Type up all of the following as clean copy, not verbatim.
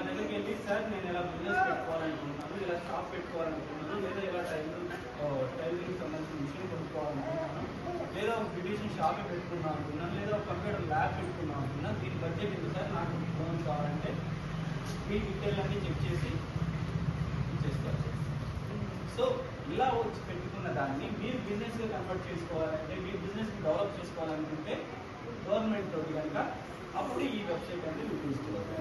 దగ్గరికి వెళ్ళి సార్ నేను ఇలా బిజినెస్ పెట్టుకోవాలనుకుంటున్నాను, ఇలా షాప్ పెట్టుకోవాలనుకుంటున్నాను, లేదా ఇలా టైలరింగ్ సంబంధించిన మిషన్ కొనుక్కోవాలనుకుంటున్నాను, లేదా ఒక బ్యూటిషియన్ షాప్ పెట్టుకుందాం అనుకున్నాను, లేదా ఒక కంప్యూటర్ ల్యాబ్ పెట్టుకుందాం అనుకున్నాను, దీని బడ్జెట్ ఎంత సార్, నాకు లోన్ కావాలంటే మీ డీటెయిల్ అన్నీ చెక్ చేసి ఇచ్చేస్తారు. సో ఇలా వచ్చి పెట్టుకున్న దాన్ని మీరు బిజినెస్గా కన్వర్ట్ చేసుకోవాలంటే, మీరు బిజినెస్ని డెవలప్ చేసుకోవాలనుకుంటే గవర్నమెంట్ తోటి కనుక అప్పుడు ఈ వెబ్సైట్ అనేది మీరు తీసుకోవాలి.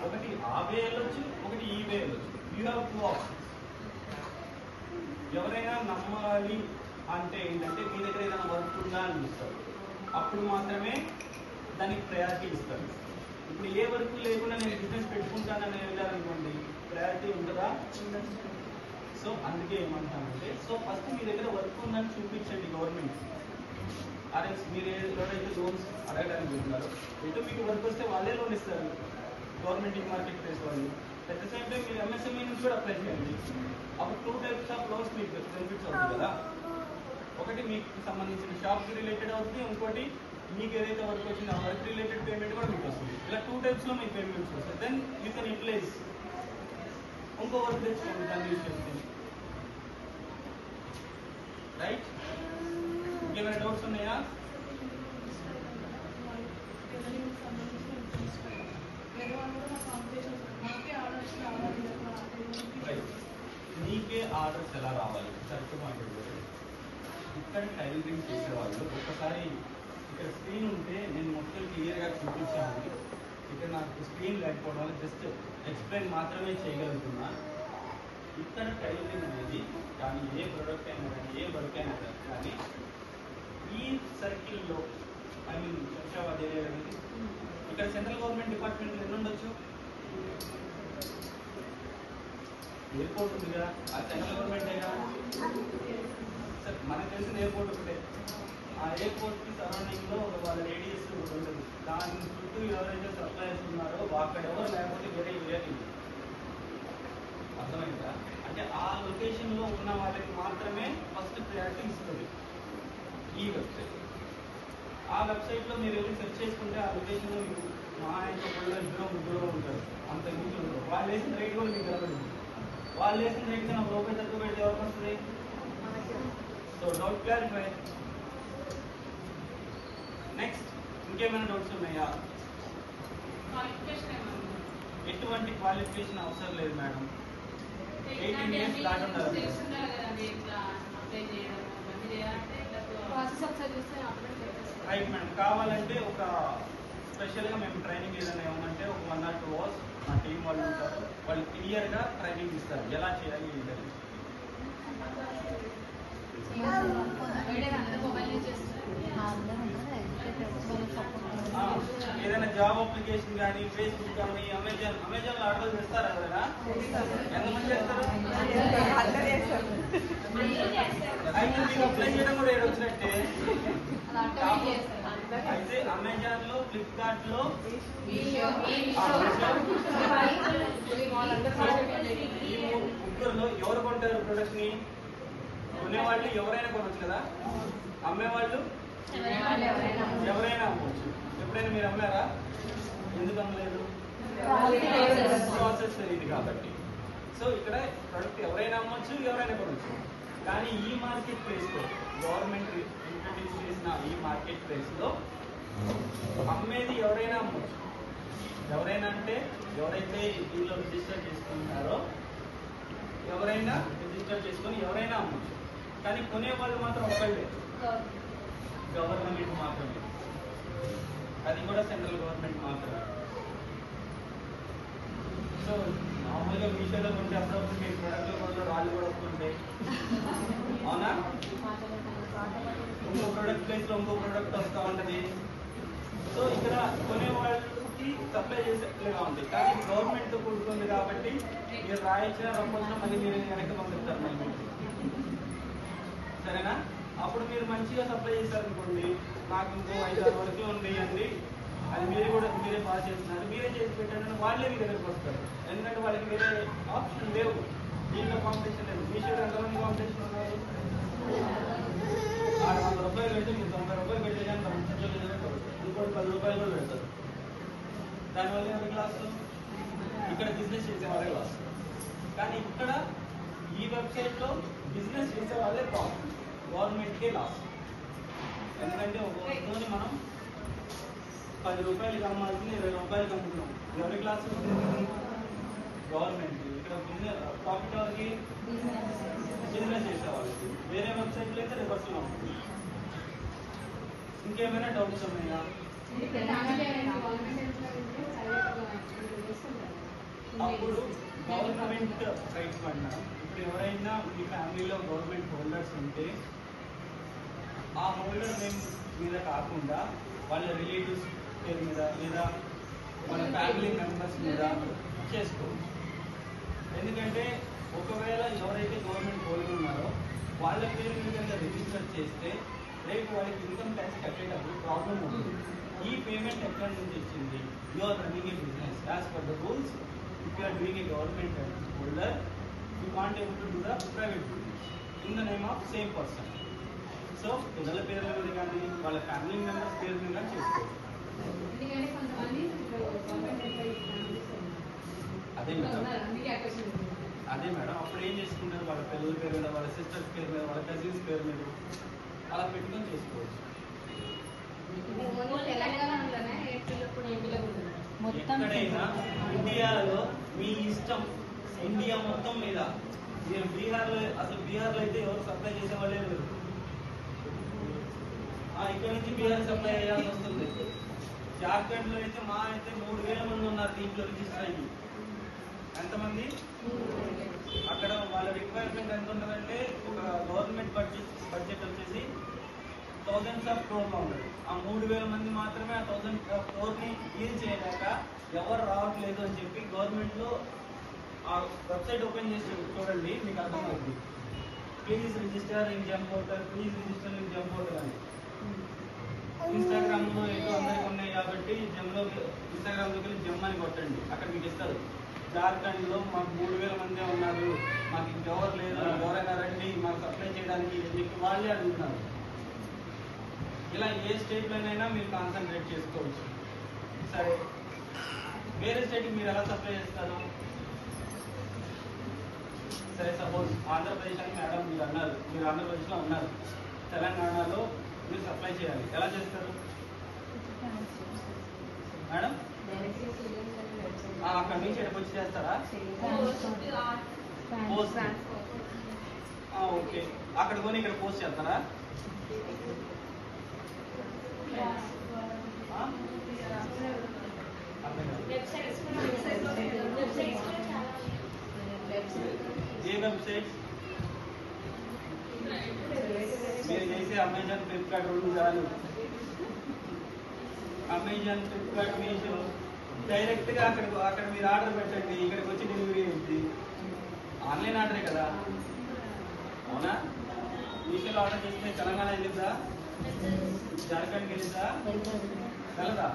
ఒకటి ఆ వే వెళ్ళొచ్చు, ఒకటి ఈ వే వెళ్ళొచ్చు. You have 2 options. ఎవరైనా నమ్మాలి అంటే ఏంటంటే మీ దగ్గర ఏదైనా వర్క్ ఉందా అని చూస్తారు, అప్పుడు మాత్రమే దానికి ప్రయారిటీ ఇస్తారు. ఇప్పుడు ఏ వర్క్ లేకుండా నేను బిజినెస్ పెట్టుకుంటానని వెళ్ళారనుకోండి, ప్రయారిటీ ఉంటుందా? సో అందుకే ఏమంటానంటే, సో ఫస్ట్ మీ దగ్గర వర్క్ ఉందని చూపించండి గవర్నమెంట్. ఆర్ఎస్ మీరు ఎవరైతే లోన్స్ అడగడానికి వెళ్తున్నారు, ఎటు మీకు వర్క్ వస్తే వాళ్ళే లోన్ ఇస్తారు, గవర్నమెంట్ ఈ మార్కెట్ ప్లేస్ వాళ్ళు. అట్ ద సేమ్ టైం మీరు ఎంఎస్ఎంఈ నుంచి కూడా అప్లై చేయండి. అప్పుడు 2 టైప్స్ ఆఫ్ లోన్స్ మీకు బెనిఫిట్స్ అవుతుంది కదా. ఒకటి మీకు సంబంధించిన షాప్కి రిలేటెడ్ అవుతుంది, ఇంకోటి మీకు ఏదైతే వర్క్ వచ్చిందో ఆ వర్క్ రిలేటెడ్ పేమెంట్ కూడా మీకు వస్తుంది. ఇలా 2 టైప్స్లో మీకు పేమెంట్స్ వస్తాయి. దెన్ యూ కెన్ యూటిలైజ్ ఇంకో వర్క్ తెచ్చుకోండి దాన్ని యూజ్ చేసుకుని. రైట్? ఇంకేమైనా డౌట్స్ ఉన్నాయా? నీకే ఆర్డర్స్ ఎలా రావాలి? కరెక్ట్ మాట్లాడుకోవాలి. ఇక్కడ టైలరింగ్ చేసేవాళ్ళు ఒకసారి ఇక్కడ స్క్రీన్ ఉంటే నేను మొత్తం క్లియర్గా చూపించాను. ఇక్కడ నాకు స్క్రీన్ లేకపోవడం వల్ల జస్ట్ ఎక్స్ప్లెయిన్ మాత్రమే చేయగలుగుతున్నా. ఇక్కడ టైలరింగ్ అనేది కానీ ఏ ప్రొడక్ట్ అయినా కానీ ఏ వర్క్ అయినా కానీ ఈ సర్కిల్లో ఐ మీన్ శంషాబాద్ ఏరియా అనేది ఇక్కడ సెంట్రల్ గవర్నమెంట్ డిపార్ట్మెంట్ ఎన్ని ఉండొచ్చు? ఎయిర్పోర్ట్ ఉంది కదా, అది సెంట్రల్ గవర్నమెంటేగా. సార్ మనకు తెలిసిన ఎయిర్పోర్ట్ ఒకటే. ఆ ఎయిర్పోర్ట్కి సరౌండింగ్లో వాళ్ళ రేడియస్ ఉంటుంది. దాని చుట్టూ ఎవరైతే సప్లైర్స్ ఉన్నారో అక్కడ ఎవరు లేకపోతే వేరే ఏరియా. అర్థమైందా? అంటే ఆ లొకేషన్లో ఉన్న వాళ్ళకి మాత్రమే ఫస్ట్ ప్రయారిటీ ఇస్తుంది ఈ వెబ్సైట్. ఆ వెబ్సైట్లో మీరు వెళ్ళి సెర్చ్ చేసుకుంటే ఆ లొకేషన్లో మీకు మా ఇంట్లో ముగ్గురు ఉంటారు, అంత మించి ఉండరు. వాళ్ళు వేసిన రేట్ కూడా మీకు కనబడింది. వాళ్ళు వేసిన రేట్ కన్నా రూపాయి తక్కువ పెడితే ఎవరికి వస్తుంది? So doubt clarify. నెక్స్ట్ ఇంకేమైనా డౌట్స్ ఉన్నాయా? ఎటువంటి క్వాలిఫికేషన్ అవసరం లేదు మేడం. 18 years దాటి ఉండాలి. Right madam. కావాలంటే ఒక స్పెషల్గా మేము ట్రైనింగ్ ఏదైనా ఏమంటే ఒక 1 or 2 hours మా టీం వాళ్ళు ఉంటారు, వాళ్ళు క్లియర్గా ట్రైనింగ్ ఇస్తారు ఎలా చేయాలి ఏంటని. ఏదైనా జాబ్ అప్లికేషన్ కానీ ఫేస్బుక్ కానీ అమెజాన్లో ఆర్డర్ చేస్తారా? ఎవరైనా ఎంతమంది చేస్తారు? అయితే మీకు అప్లై చేయడం కూడా ఏడు వచ్చినట్టే. అయితే అమెజాన్లో, ఫ్లిప్కార్ట్లో, ఈ ముగ్గురులో ఎవరు కొంటారు ప్రొడక్ట్ని? కొనేవాళ్ళు ఎవరైనా కొనవచ్చు కదా, అమ్మేవాళ్ళు ఎవరైనా అమ్మవచ్చు. ఎప్పుడైనా మీరు అమ్మారా? ఎందుకు అమ్మలేదు? ప్రాసెస్ తెలియదు కాబట్టి. సో ఇక్కడ ప్రొడక్ట్ ఎవరైనా అమ్మవచ్చు, ఎవరైనా కొనవచ్చు. కానీ ఈ మార్కెట్ ప్లేస్లో గవర్నమెంట్ ఇంట్రడ్యూస్ చేసిన ఈ మార్కెట్ ప్లేస్లో అమ్మేది ఎవరైనా అమ్మవచ్చు. ఎవరైనా అంటే ఎవరైతే దీనిలో రిజిస్టర్ చేసుకుంటారో ఎవరైనా రిజిస్టర్ చేసుకొని ఎవరైనా అమ్మవచ్చు. కానీ కొనేవాళ్ళు మాత్రం ఒక్కళ్ళే, గవర్నమెంట్ మాత్రమే. అది కూడా సెంట్రల్ గవర్నమెంట్ మాత్రమే. సో మామూలుగా మీషోలో కొంటే అప్పుడప్పుడు మీ ప్రొడక్ట్లో కూడా రాళ్ళు కూడా వస్తుంటాయి, అవునా? ఇంకో ప్రొడక్ట్ ప్లేస్లో ఇంకో ప్రొడక్ట్ వస్తూ ఉంటుంది. సో ఇక్కడ కొనేవాళ్ళకి సప్లై చేసేట్లుగా ఉంది. కానీ గవర్నమెంట్తో కూడుకుంది కాబట్టి మీరు రాయించిన రమ్మన్నా మళ్ళీ మీరు వెనక్కి పంపిస్తారు మళ్ళీ, సరేనా? అప్పుడు మీరు మంచిగా సప్లై చేశారనుకోండి, నాకు ఇంకో 5-6 వరకు ఉండేయండి, అది మీరే బాగా చేస్తున్నారు, మీరే చేసి పెట్టండి, వాళ్ళే మీ దగ్గరకు వస్తారు. ఎందుకంటే వాళ్ళకి వేరే ఆప్షన్ లేవు, దీంట్లో కాంపిటీషన్ లేదు. మీషోలో ఎంతమంది కాంపిటీషన్ ఉన్నారు? 600 రూపాయలు పెడితే మీరు 90 రూపాయలు పెట్టే కానీ ఇంకోటి 10 రూపాయలు కూడా పెడతారు. దానివల్ల ఎవరికి లాస్? ఇక్కడ బిజినెస్ చేసే వాళ్ళే లాస్. కానీ ఇక్కడ ఈ వెబ్సైట్లో బిజినెస్ చేసే వాళ్ళే ప్రాఫిట్, గవర్నమెంట్కే లాస్. ఎందుకంటే ఒక వస్తువుని మనం 10 రూపాయలకి అమ్మాల్సింది 20 రూపాయలకి అమ్ముతున్నాం. ఎవరి క్లాస్ గవర్నమెంట్. ఇక్కడ బిజినెస్ ప్రాఫిట్ ఎవరికి? బిజినెస్ చేసే వాళ్ళకి. వేరే వెబ్సైట్లో అయితే రివర్స్లో ఉంటుంది. ఇంకేమైనా డౌట్స్ ఉన్నాయా? అప్పుడు గవర్నమెంట్ రైట్స్ పడినా ఇప్పుడు ఎవరైనా మీ ఫ్యామిలీలో గవర్నమెంట్ హోల్డర్స్ ఉంటే ఆ హోల్డర్ నేమ్ మీద కాకుండా వాళ్ళ రిలేటివ్స్ పేరు మీద లేదా వాళ్ళ ఫ్యామిలీ మెంబర్స్ మీద చేసుకోవచ్చు. ఎందుకంటే ఒకవేళ ఎవరైతే గవర్నమెంట్ హోల్డర్ ఉన్నారో వాళ్ళ పేరు మీద రిజిస్టర్ చేస్తే రేపు వాళ్ళకి ఇన్కమ్ ట్యాక్స్ కట్టేటప్పుడు ప్రాబ్లం ఉంటుంది. ఈ పేమెంట్ ఎక్కడి నుంచి వచ్చింది? You are running a business as per the rules. If you are doing a government holder you can't able to do the private business in the name of same person. So పిల్లల పేర్ల మీద కానీ వాళ్ళ family members పేరు మీద కానీ చేసుకోవచ్చు. అదే మేడం, అదే మేడం. అప్పుడు ఏం చేసుకుంటారు? వాళ్ళ పిల్లల పేరు మీద, వాళ్ళ సిస్టర్స్ పేరు మీద, వాళ్ళ కజిన్స్ పేరు మీద అలా పెట్టుకొని చేసుకోవచ్చు. ఎక్కడైనా ఇండియాలో మీ ఇష్టం, ఇండియా మొత్తం మీద. మీరు బీహార్లో, అసలు బీహార్లో అయితే ఎవరు సప్లై చేసేవాళ్ళే లేరు. ఇక్కడ నుంచి బీహార్ సప్లై చేయాల్సి వస్తుంది. జార్ఖండ్లో అయితే మా అయితే 3000 మంది ఉన్నారు దీంట్లో రిజిస్టర్ అయ్యి. ఎంతమంది? అక్కడ వాళ్ళ రిక్వైర్మెంట్ ఎంత ఉంటుందంటే ఒక గవర్నమెంట్ బడ్జెట్ వచ్చేసి థౌజండ్స్ ఆఫ్ క్రోర్లో ఉండదు. ఆ 3000 మంది మాత్రమే ఆ 1000 క్రోర్ని డీల్ చేయలేక ఎవరు రావట్లేదు అని చెప్పి గవర్నమెంట్లో ఆ వెబ్సైట్ ఓపెన్ చేసి చూడండి, మీకు అర్థమవుతుంది. Please register in gem portal, please register in gem portal అని. ఇన్స్టాగ్రామ్లో ఏదో అందరికి ఉన్నాయి కాబట్టి జెమ్లో ఇన్స్టాగ్రామ్లోకి వెళ్ళి జెమ్ అని కొట్టండి, అక్కడ మీకు ఇస్తారు. జార్ఖండ్లో మాకు 3000 మందే ఉన్నారు, మాకు ఇంకెవరు లేదు, ఎవరైనా రండి మాకు సప్లై చేయడానికి అని చెప్పి వాళ్ళే అడుగుతున్నారు. ఇలా ఏ స్టేట్లోనైనా మీరు కాన్సన్ట్రేట్ చేసుకోవచ్చు. సరే, వేరే స్టేట్కి మీరు ఎలా సప్లై చేస్తారు? సరే, సపోజ్ ఆంధ్రప్రదేశ్ అని మేడం మీరు అన్నారు, మీరు ఆంధ్రప్రదేశ్లో ఉన్నారు, తెలంగాణలో మీరు సప్లై చేయాలి. ఎలా చేస్తారు మేడం? అక్కడ నుంచి ఎక్కడికి వచ్చి చేస్తారా? పోస్ట్. ఓకే, అక్కడ కొని ఇక్కడ పోస్ట్ చేస్తారా? ఏ వెబ్సైట్? మీరు చేసే అమెజాన్, ఫ్లిప్కార్ట్ రెండు చాలు. అమెజాన్, ఫ్లిప్కార్ట్, మీషో డైరెక్ట్గా అక్కడ మీరు ఆర్డర్ పెట్టండి, ఇక్కడికి వచ్చి డెలివరీ అవుతుంది. ఆన్లైన్ ఆర్డరే కదా, అవునా? మీషోలో ఆర్డర్ చేస్తే తెలంగాణ వెళ్ళిద్దా? జార్ఖండ్కి వెళ్ళిద్దా? వెళ్ళదా?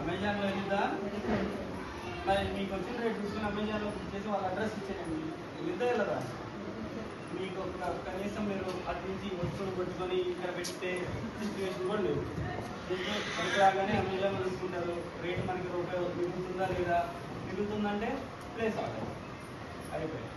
అమెజాన్లో వెళ్ళిద్దా? మరి మీకు వచ్చిన రేట్ చూసుకుని అమెజాన్లో బుక్ చేసి వాళ్ళ అడ్రస్ ఇచ్చేయండి, వెళ్ళిద్దా వెళ్ళదా? మీకు ఒక కనీసం మీరు అటు నుంచి వస్తువులు కొట్టుకొని ఇక్కడ పెడితే సిచ్యువేషన్ కూడా లేవు. మనకి రాగానే అమెజాన్లో తీసుకుంటారు, రేటు మనకి రూపాయి మిగులుతుందా లేదా? మిగులుతుందంటే ప్లేస్ ఆర్డర్ అయిపోయింది.